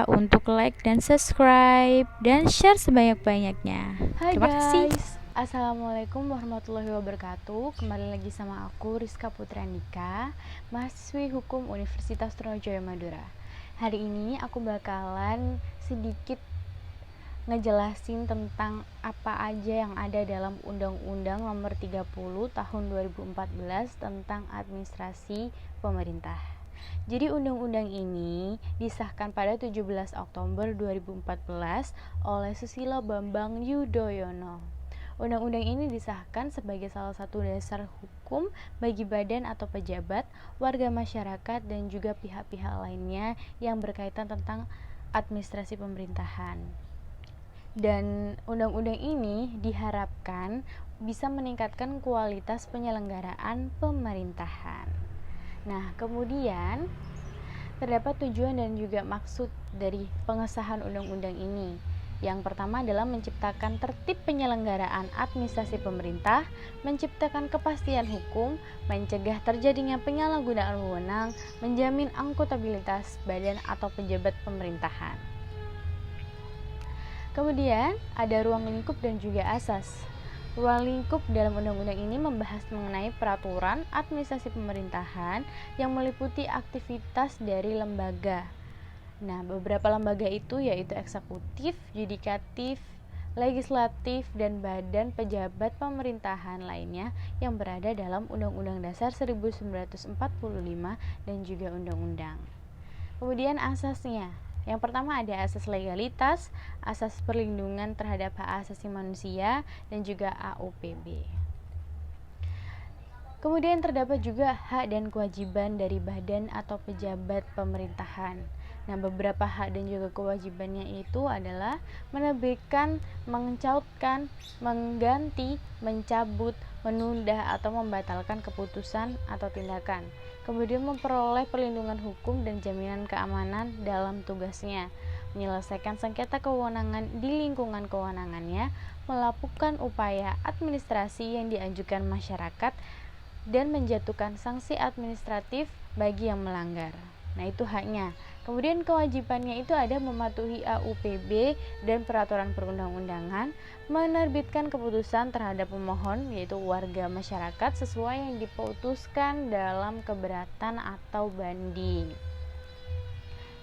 lupa untuk like dan subscribe dan share sebanyak-banyaknya. Hai Terima kasih. guys, Assalamualaikum warahmatullahi wabarakatuh. Kembali lagi sama aku Rizka Putranika, mahasiswi hukum Universitas Trunojoyo Madura. Hari ini aku bakalan sedikit ngejelasin tentang apa aja yang ada dalam Undang-Undang Nomor 30 Tahun 2014 tentang administrasi pemerintah. Jadi undang-undang ini disahkan pada 17 Oktober 2014 oleh Susilo Bambang Yudhoyono. Undang-undang ini disahkan sebagai salah satu dasar hukum bagi badan atau pejabat, warga masyarakat, dan juga pihak-pihak lainnya yang berkaitan tentang administrasi pemerintahan. Dan undang-undang ini diharapkan bisa meningkatkan kualitas penyelenggaraan pemerintahan. Nah, kemudian terdapat tujuan dan juga maksud dari pengesahan undang-undang ini. Yang pertama adalah menciptakan tertib penyelenggaraan administrasi pemerintah, menciptakan kepastian hukum, mencegah terjadinya penyalahgunaan wewenang, menjamin akuntabilitas badan atau pejabat pemerintahan. Kemudian ada ruang lingkup dan juga asas. Ruang lingkup dalam undang-undang ini membahas mengenai peraturan administrasi pemerintahan yang meliputi aktivitas dari lembaga. Nah, beberapa lembaga itu yaitu eksekutif, yudikatif, legislatif, dan badan pejabat pemerintahan lainnya yang berada dalam Undang-Undang Dasar 1945 dan juga undang-undang. Kemudian asasnya. Yang pertama ada asas legalitas, asas perlindungan terhadap hak asasi manusia, dan juga AUPB. Kemudian terdapat juga hak dan kewajiban dari badan atau pejabat pemerintahan. Nah, beberapa hak dan juga kewajibannya itu adalah menerbitkan, mencautkan, mengganti, mencabut, menunda atau membatalkan keputusan atau tindakan. Kemudian memperoleh perlindungan hukum dan jaminan keamanan dalam tugasnya, menyelesaikan sengketa kewenangan di lingkungan kewenangannya, melakukan upaya administrasi yang diajukan masyarakat, dan menjatuhkan sanksi administratif bagi yang melanggar. Nah, itu haknya. Kemudian kewajibannya itu ada mematuhi AUPB dan peraturan perundang-undangan, menerbitkan keputusan terhadap pemohon yaitu warga masyarakat sesuai yang diputuskan dalam keberatan atau banding.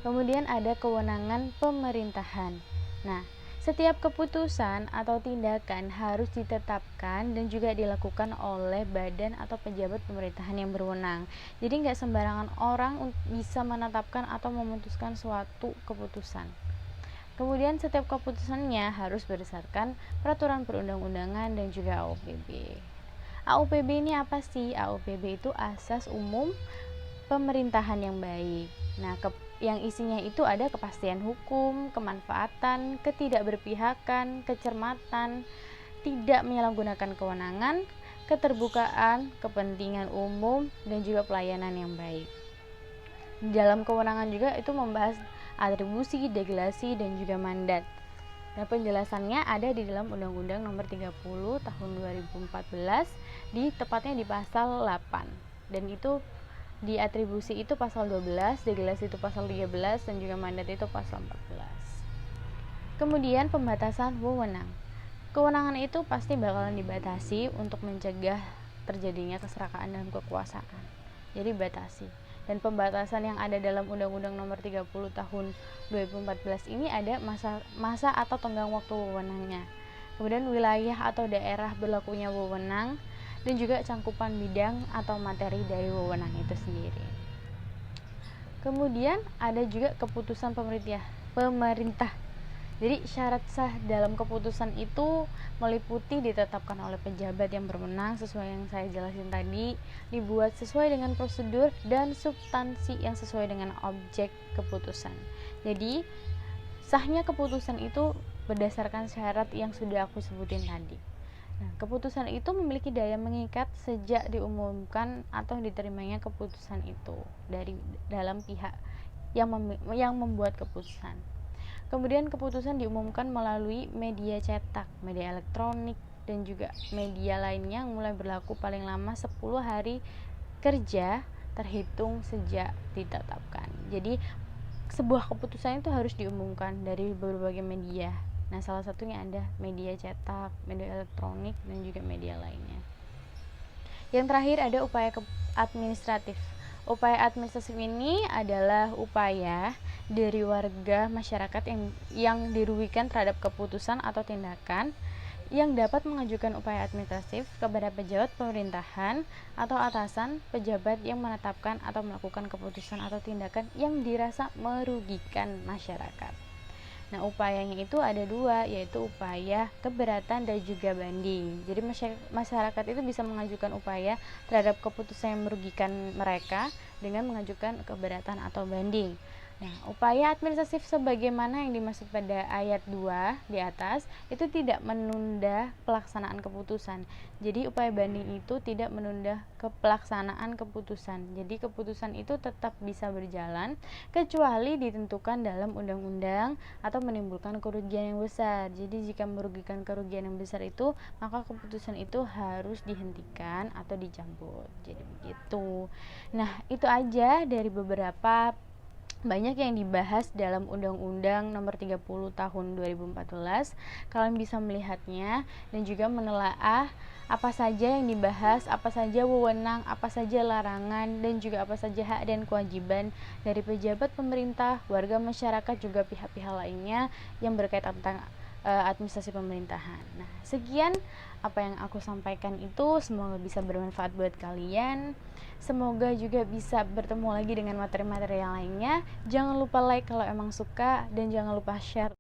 Kemudian ada kewenangan pemerintahan. Nah, setiap keputusan atau tindakan harus ditetapkan dan juga dilakukan oleh badan atau pejabat pemerintahan yang berwenang. Jadi nggak sembarangan orang bisa menetapkan atau memutuskan suatu keputusan. Kemudian setiap keputusannya harus berdasarkan peraturan perundang-undangan dan juga AUPB. AUPB ini apa sih? AUPB itu asas umum pemerintahan yang baik. Nah, yang isinya itu ada kepastian hukum, kemanfaatan, ketidakberpihakan, kecermatan, tidak menyalahgunakan kewenangan, keterbukaan, kepentingan umum, dan juga pelayanan yang baik. Di dalam kewenangan juga itu membahas atribusi, delegasi, dan juga mandat. Nah, penjelasannya ada di dalam Undang-Undang Nomor 30 Tahun 2014 tepatnya di pasal 8. Dan itu di atribusi itu pasal 12, delegasi itu pasal 13, dan juga mandat itu pasal 14. Kemudian pembatasan wewenang. Kewenangan itu pasti bakalan dibatasi untuk mencegah terjadinya keserakahan dalam kekuasaan. Jadi batasi. Dan pembatasan yang ada dalam Undang-Undang Nomor 30 Tahun 2014 ini ada masa atau tenggang waktu wewenangnya. Kemudian wilayah atau daerah berlakunya wewenang, dan juga cangkupan bidang atau materi dari wewenang itu sendiri. Kemudian ada juga keputusan pemerintah. Jadi syarat sah dalam keputusan itu meliputi ditetapkan oleh pejabat yang berwenang sesuai yang saya jelasin tadi, dibuat sesuai dengan prosedur dan substansi yang sesuai dengan objek keputusan. Jadi sahnya keputusan itu berdasarkan syarat yang sudah aku sebutin tadi. Nah, keputusan itu memiliki daya mengikat sejak diumumkan atau diterimanya keputusan itu dari dalam pihak yang membuat keputusan. Kemudian keputusan diumumkan melalui media cetak, media elektronik, dan juga media lainnya yang mulai berlaku paling lama 10 hari kerja terhitung sejak ditetapkan. Jadi sebuah keputusan itu harus diumumkan dari berbagai media. Nah, salah satunya ada media cetak, media elektronik, dan juga media lainnya. Yang terakhir ada upaya administratif. Upaya administratif ini adalah upaya dari warga masyarakat yang dirugikan terhadap keputusan atau tindakan yang dapat mengajukan upaya administratif kepada pejabat pemerintahan atau atasan pejabat yang menetapkan atau melakukan keputusan atau tindakan yang dirasa merugikan masyarakat. Nah, upayanya itu ada dua, yaitu upaya keberatan dan juga banding. Jadi masyarakat itu bisa mengajukan upaya terhadap keputusan yang merugikan mereka dengan mengajukan keberatan atau banding. Nah, upaya administratif sebagaimana yang dimaksud pada ayat 2 di atas itu tidak menunda pelaksanaan keputusan. Jadi upaya banding itu tidak menunda pelaksanaan keputusan. Jadi keputusan itu tetap bisa berjalan kecuali ditentukan dalam undang-undang atau menimbulkan kerugian yang besar. Jadi jika merugikan kerugian yang besar itu, maka keputusan itu harus dihentikan atau dicabut. Jadi begitu. Nah, itu aja dari beberapa banyak yang dibahas dalam Undang-Undang Nomor 30 Tahun 2014. Kalian bisa melihatnya dan juga menelaah apa saja yang dibahas, apa saja wewenang, apa saja larangan, dan juga apa saja hak dan kewajiban dari pejabat pemerintah, warga masyarakat, juga pihak-pihak lainnya yang berkaitan tentang administrasi pemerintahan. Nah, sekian apa yang aku sampaikan itu, semoga bisa bermanfaat buat kalian. Semoga juga bisa bertemu lagi dengan materi-materi yang lainnya. Jangan lupa like kalau emang suka, dan jangan lupa share